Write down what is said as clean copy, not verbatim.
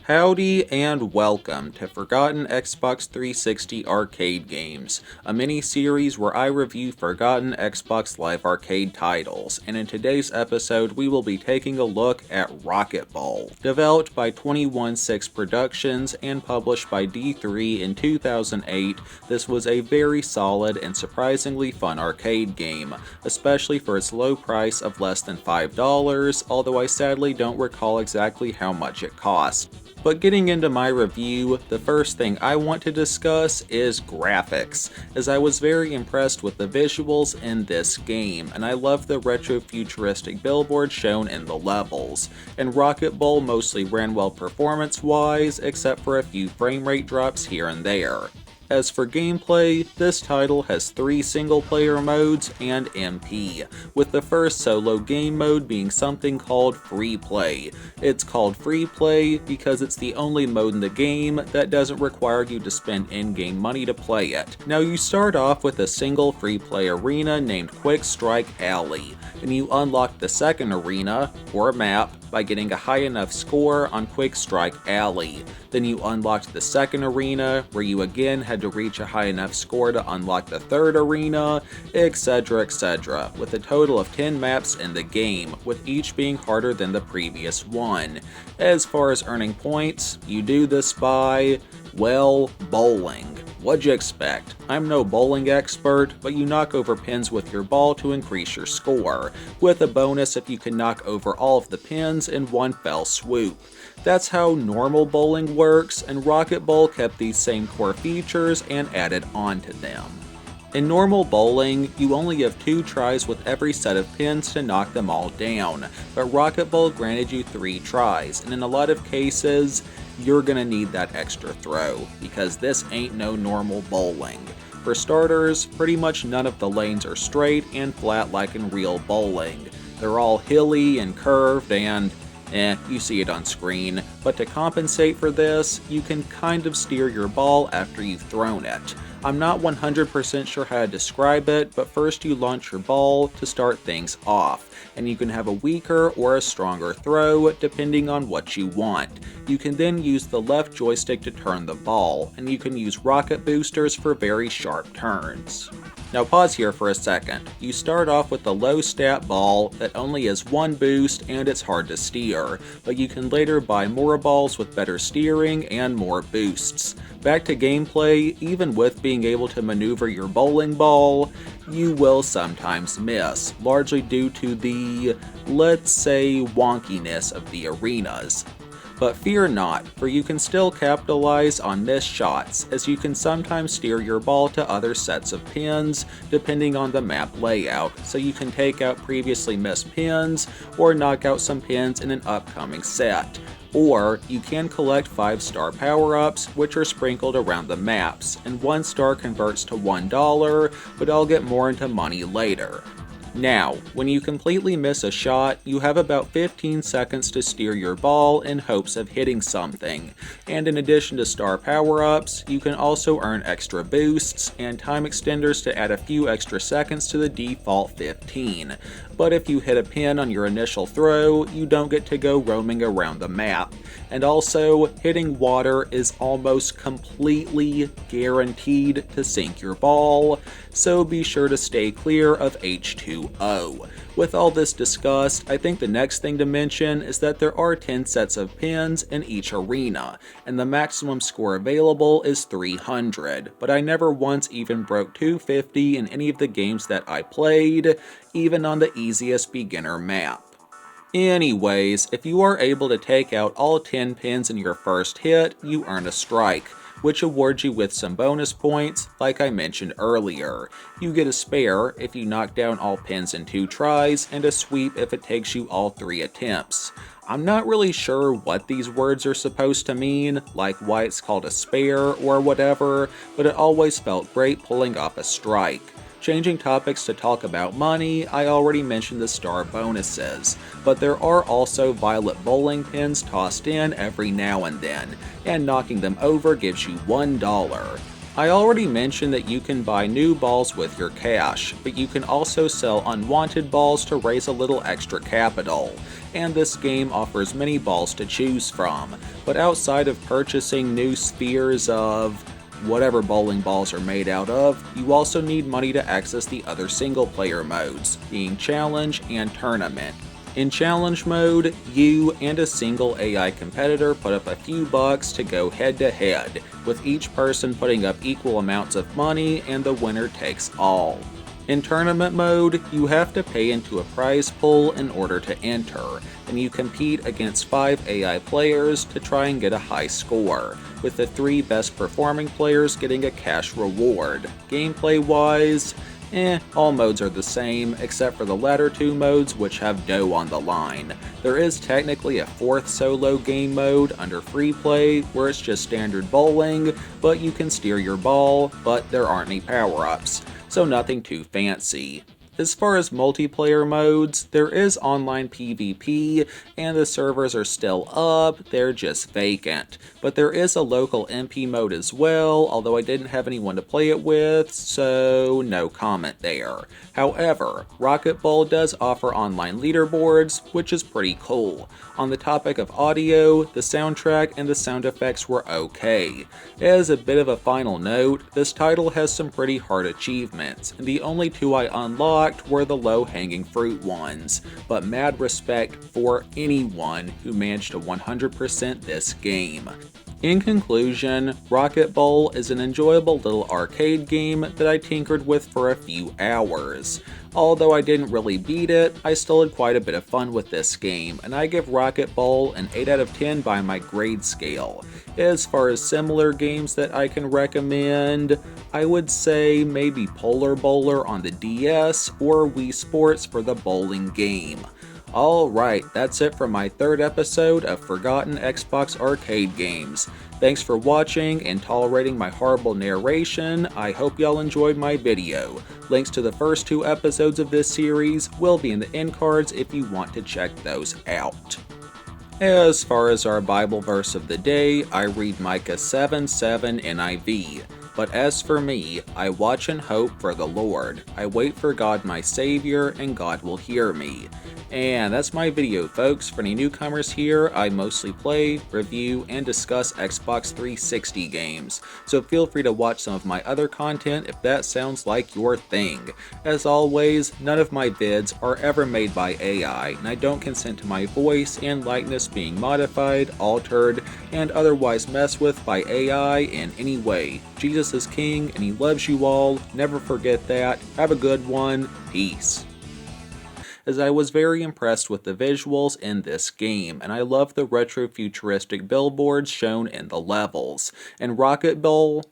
Howdy and welcome to Forgotten Xbox 360 Arcade Games, a mini-series where I review forgotten Xbox Live Arcade titles, and in today's episode we will be taking a look at Rocketbowl. Developed by 216 Productions and published by D3 in 2008, this was a very solid and surprisingly fun arcade game, especially for its low price of less than $5, although I sadly don't recall exactly how much it cost. But getting into my review, the first thing I want to discuss is graphics, as I was very impressed with the visuals in this game, and I love the retro-futuristic billboard shown in the levels. And Rocketbowl mostly ran well performance-wise, except for a few frame rate drops here and there. As for gameplay, this title has 3 single-player modes and MP, with the first solo game mode being something called Free Play. It's called Free Play because it's the only mode in the game that doesn't require you to spend in-game money to play it. Now you start off with a single free play arena named Quick Strike Alley, and you unlock the second arena, or map, by getting a high enough score on Quick Strike Alley. Then you unlocked the second arena, where you again had to reach a high enough score to unlock the third arena, etc, with a total of 10 maps in the game, with each being harder than the previous one. As far as earning points, you do this by, well, bowling. What'd you expect? I'm no bowling expert, but you knock over pins with your ball to increase your score, with a bonus if you can knock over all of the pins in one fell swoop. That's how normal bowling works, and Rocketbowl kept these same core features and added on to them. In normal bowling, you only have 2 tries with every set of pins to knock them all down, but Rocketbowl granted you 3 tries, and in a lot of cases, you're gonna need that extra throw, because this ain't no normal bowling. For starters, pretty much none of the lanes are straight and flat like in real bowling. They're all hilly and curved and you see it on screen, but to compensate for this, you can kind of steer your ball after you've thrown it. I'm not 100% sure how to describe it, but first you launch your ball to start things off, and you can have a weaker or a stronger throw depending on what you want. You can then use the left joystick to turn the ball, and you can use rocket boosters for very sharp turns. Now pause here for a second. You start off with a low stat ball that only has 1 boost and it's hard to steer, but you can later buy more balls with better steering and more boosts. Back to gameplay, even with being able to maneuver your bowling ball, you will sometimes miss, largely due to the, let's say, wonkiness of the arenas. But fear not, for you can still capitalize on missed shots, as you can sometimes steer your ball to other sets of pins, depending on the map layout, so you can take out previously missed pins, or knock out some pins in an upcoming set. Or, you can collect 5-star power-ups, which are sprinkled around the maps, and 1 star converts to $1, but I'll get more into money later. Now, when you completely miss a shot, you have about 15 seconds to steer your ball in hopes of hitting something, and in addition to star power-ups, you can also earn extra boosts and time extenders to add a few extra seconds to the default 15. But if you hit a pin on your initial throw, you don't get to go roaming around the map. And also, hitting water is almost completely guaranteed to sink your ball, so be sure to stay clear of H2O. With all this discussed, I think the next thing to mention is that there are 10 sets of pins in each arena, and the maximum score available is 300, but I never once even broke 250 in any of the games that I played, even on the easiest beginner map. Anyways, if you are able to take out all 10 pins in your first hit, you earn a strike, which awards you with some bonus points, like I mentioned earlier. You get a spare if you knock down all pins in 2 tries, and a sweep if it takes you all 3 attempts. I'm not really sure what these words are supposed to mean, like why it's called a spare or whatever, but it always felt great pulling off a strike. Changing topics to talk about money, I already mentioned the star bonuses, but there are also violet bowling pins tossed in every now and then, and knocking them over gives you $1. I already mentioned that you can buy new balls with your cash, but you can also sell unwanted balls to raise a little extra capital. And this game offers many balls to choose from, but outside of purchasing new spheres of whatever bowling balls are made out of, you also need money to access the other single player modes, being Challenge and Tournament. In Challenge mode, you and a single AI competitor put up a few bucks to go head to head, with each person putting up equal amounts of money and the winner takes all. In Tournament mode, you have to pay into a prize pool in order to enter, and you compete against 5 AI players to try and get a high score, with the 3 best performing players getting a cash reward. Gameplay-wise, all modes are the same, except for the latter 2 modes which have dough on the line. There is technically a 4th solo game mode under free play, where it's just standard bowling, but you can steer your ball, but there aren't any power-ups, so nothing too fancy. As far as multiplayer modes, there is online PvP, and the servers are still up, they're just vacant. But there is a local MP mode as well, although I didn't have anyone to play it with, so no comment there. However, Rocketbowl does offer online leaderboards, which is pretty cool. On the topic of audio, the soundtrack and the sound effects were okay. As a bit of a final note, this title has some pretty hard achievements, and the only 2 I unlocked were the low-hanging fruit ones, but mad respect for anyone who managed to 100% this game. In conclusion, Rocketbowl is an enjoyable little arcade game that I tinkered with for a few hours. Although I didn't really beat it, I still had quite a bit of fun with this game, and I give Rocketbowl an 8 out of 10 by my grade scale. As far as similar games that I can recommend, I would say maybe Polar Bowler on the DS or Wii Sports for the bowling game. Alright, that's it for my 3rd episode of Forgotten Xbox Arcade Games. Thanks for watching and tolerating my horrible narration. I hope y'all enjoyed my video. Links to the first 2 episodes of this series will be in the end cards if you want to check those out. As far as our Bible verse of the day, I read Micah 7:7 NIV. But as for me, I watch and hope for the Lord. I wait for God my Savior, and God will hear me. And that's my video, folks. For any newcomers here, I mostly play, review, and discuss Xbox 360 games, so feel free to watch some of my other content if that sounds like your thing. As always, none of my vids are ever made by AI, and I don't consent to my voice and likeness being modified, altered, and otherwise messed with by AI in any way. Jesus is king, and he loves you all. Never forget that. Have a good one. Peace. As I was very impressed with the visuals in this game, and I love the retro-futuristic billboards shown in the levels. And Rocketbowl,